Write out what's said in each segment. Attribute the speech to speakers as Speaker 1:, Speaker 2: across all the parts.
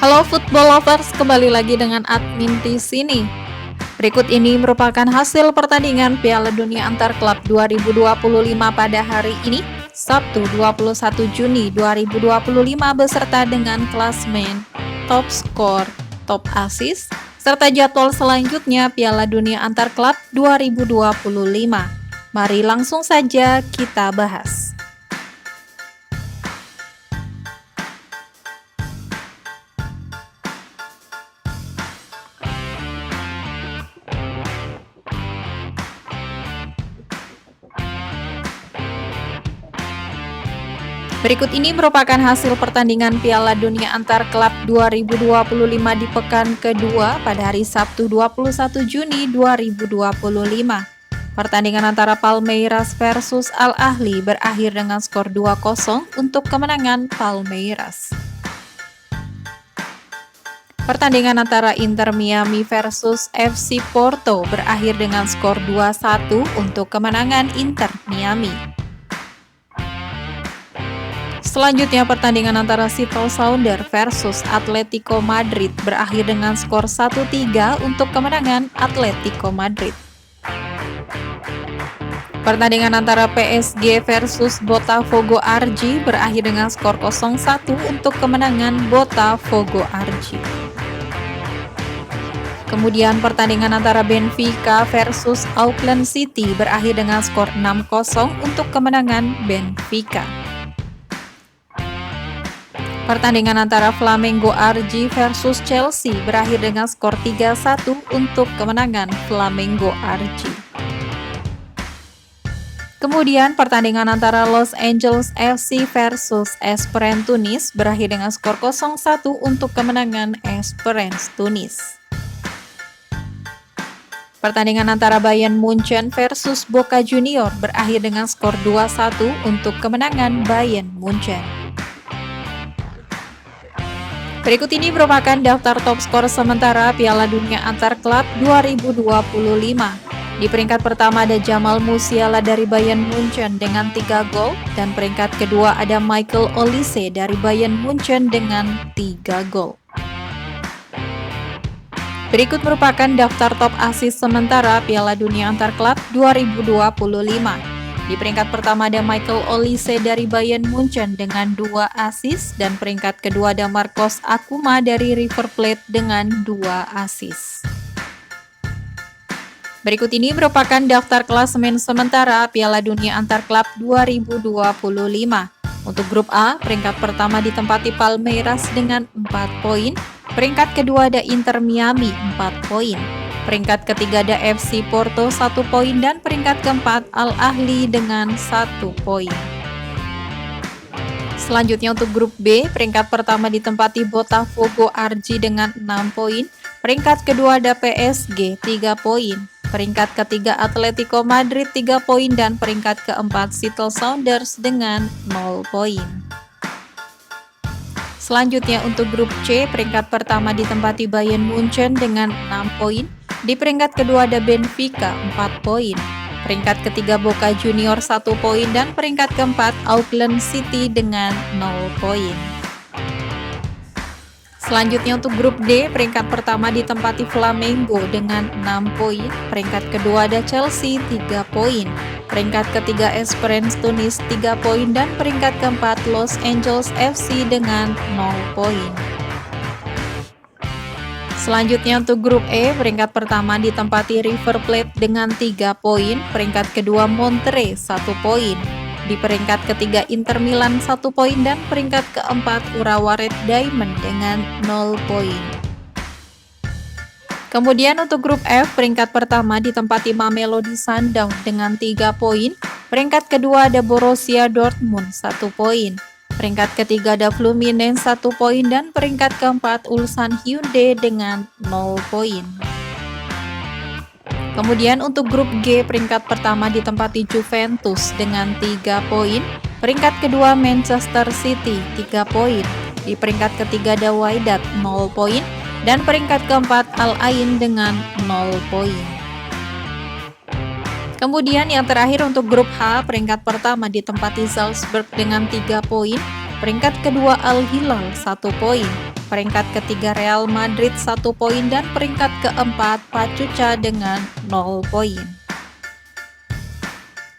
Speaker 1: Halo football lovers, kembali lagi dengan admin di sini. Berikut ini merupakan hasil pertandingan Piala Dunia Antar Klub 2025 pada hari ini, Sabtu 21 Juni 2025 beserta dengan klasmen, top skor, top assist, serta jadwal selanjutnya Piala Dunia Antar Klub 2025. Mari langsung saja kita bahas. Berikut ini merupakan hasil pertandingan Piala Dunia Antar Klub 2025 di pekan kedua pada hari Sabtu 21 Juni 2025. Pertandingan antara Palmeiras versus Al Ahly berakhir dengan skor 2-0 untuk kemenangan Palmeiras. Pertandingan antara Inter Miami versus FC Porto berakhir dengan skor 2-1 untuk kemenangan Inter Miami. Selanjutnya pertandingan antara Seattle Sounders versus Atletico Madrid berakhir dengan skor 1-3 untuk kemenangan Atletico Madrid. Pertandingan antara PSG versus Botafogo RG berakhir dengan skor 0-1 untuk kemenangan Botafogo RG. Kemudian pertandingan antara Benfica versus Auckland City berakhir dengan skor 6-0 untuk kemenangan Benfica. Pertandingan antara Flamengo RG versus Chelsea berakhir dengan skor 3-1 untuk kemenangan Flamengo RG. Kemudian pertandingan antara Los Angeles FC versus Esperance Tunis berakhir dengan skor 0-1 untuk kemenangan Esperance Tunis. Pertandingan antara Bayern Munchen versus Boca Juniors berakhir dengan skor 2-1 untuk kemenangan Bayern Munchen. Berikut ini merupakan daftar top skor sementara Piala Dunia Antar Klub 2025. Di peringkat pertama ada Jamal Musiala dari Bayern Munchen dengan 3 gol, dan peringkat kedua ada Michael Olise dari Bayern Munchen dengan 3 gol. Berikut merupakan daftar top assist sementara Piala Dunia Antar Klub 2025. Di peringkat pertama ada Michael Olise dari Bayern Munchen dengan 2 assist, dan peringkat kedua ada Marcos Akuma dari River Plate dengan 2 assist. Berikut ini merupakan daftar klasemen sementara Piala Dunia Antar Klub 2025. Untuk grup A, peringkat pertama ditempati Palmeiras dengan 4 poin, peringkat kedua ada Inter Miami 4 poin. Peringkat ketiga ada FC Porto 1 poin, dan peringkat keempat Al Ahly dengan 1 poin. Selanjutnya untuk grup B, peringkat pertama ditempati Botafogo RG dengan 6 poin, peringkat kedua ada PSG 3 poin, peringkat ketiga Atletico Madrid 3 poin, dan peringkat keempat Seattle Sounders dengan 0 poin. Selanjutnya untuk grup C, peringkat pertama ditempati Bayern Munchen dengan 6 poin, di peringkat kedua ada Benfica 4 poin, peringkat ketiga Boca Juniors 1 poin, dan peringkat keempat Auckland City dengan 0 poin. Selanjutnya untuk grup D, peringkat pertama ditempati Flamengo dengan 6 poin, peringkat kedua ada Chelsea 3 poin, peringkat ketiga Esperance Tunis 3 poin, dan peringkat keempat Los Angeles FC dengan 0 poin. Selanjutnya untuk grup E, peringkat pertama ditempati River Plate dengan 3 poin, peringkat kedua Monterrey 1 poin, di peringkat ketiga Inter Milan 1 poin, dan peringkat keempat Urawa Red Diamond dengan 0 poin. Kemudian untuk grup F, peringkat pertama ditempati Mamelodi Sundowns dengan 3 poin, peringkat kedua ada Borussia Dortmund 1 poin, peringkat ketiga ada Fluminense 1 poin, dan peringkat keempat Ulsan Hyundai dengan 0 poin. Kemudian untuk grup G, peringkat pertama ditempati Juventus dengan 3 poin, peringkat kedua Manchester City 3 poin, di peringkat ketiga ada Wydad 0 poin, dan peringkat keempat Al Ain dengan 0 poin. Kemudian yang terakhir untuk grup H, peringkat pertama ditempati Salzburg dengan 3 poin, Peringkat kedua Al Hilal 1 poin. Peringkat ketiga Real Madrid 1 poin dan peringkat keempat Pachuca dengan 0 poin.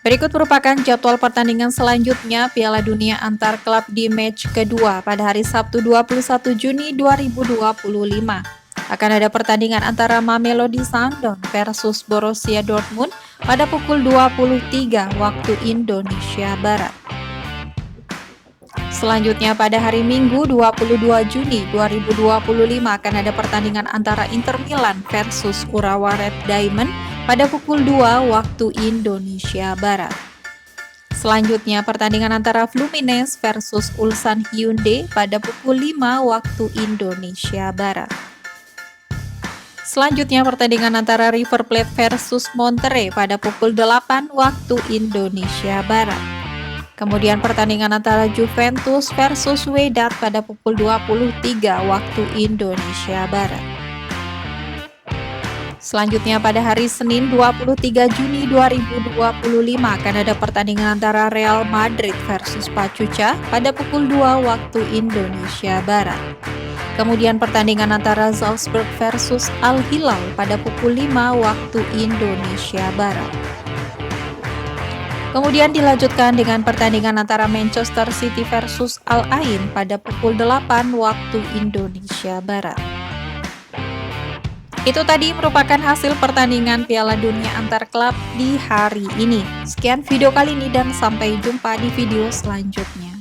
Speaker 1: Berikut merupakan jadwal pertandingan selanjutnya Piala Dunia antar klub di match kedua pada hari Sabtu 21 Juni 2025. Akan ada pertandingan antara Mamelodi Sundowns versus Borussia Dortmund pada pukul 23 waktu Indonesia Barat. Selanjutnya pada hari Minggu 22 Juni 2025 akan ada pertandingan antara Inter Milan versus Urawa Red Diamond pada pukul 2 waktu Indonesia Barat. Selanjutnya pertandingan antara Fluminense versus Ulsan Hyundai pada pukul 5 waktu Indonesia Barat. Selanjutnya pertandingan antara River Plate versus Monterrey pada pukul 8 waktu Indonesia Barat. Kemudian pertandingan antara Juventus versus Wydad pada pukul 23 waktu Indonesia Barat. Selanjutnya pada hari Senin 23 Juni 2025 akan ada pertandingan antara Real Madrid versus Pachuca pada pukul 2 waktu Indonesia Barat. Kemudian pertandingan antara Salzburg versus Al Hilal pada pukul 5 waktu Indonesia Barat. Kemudian dilanjutkan dengan pertandingan antara Manchester City versus Al Ain pada pukul 8 waktu Indonesia Barat. Itu tadi merupakan hasil pertandingan Piala Dunia antar klub di hari ini. Sekian video kali ini dan sampai jumpa di video selanjutnya.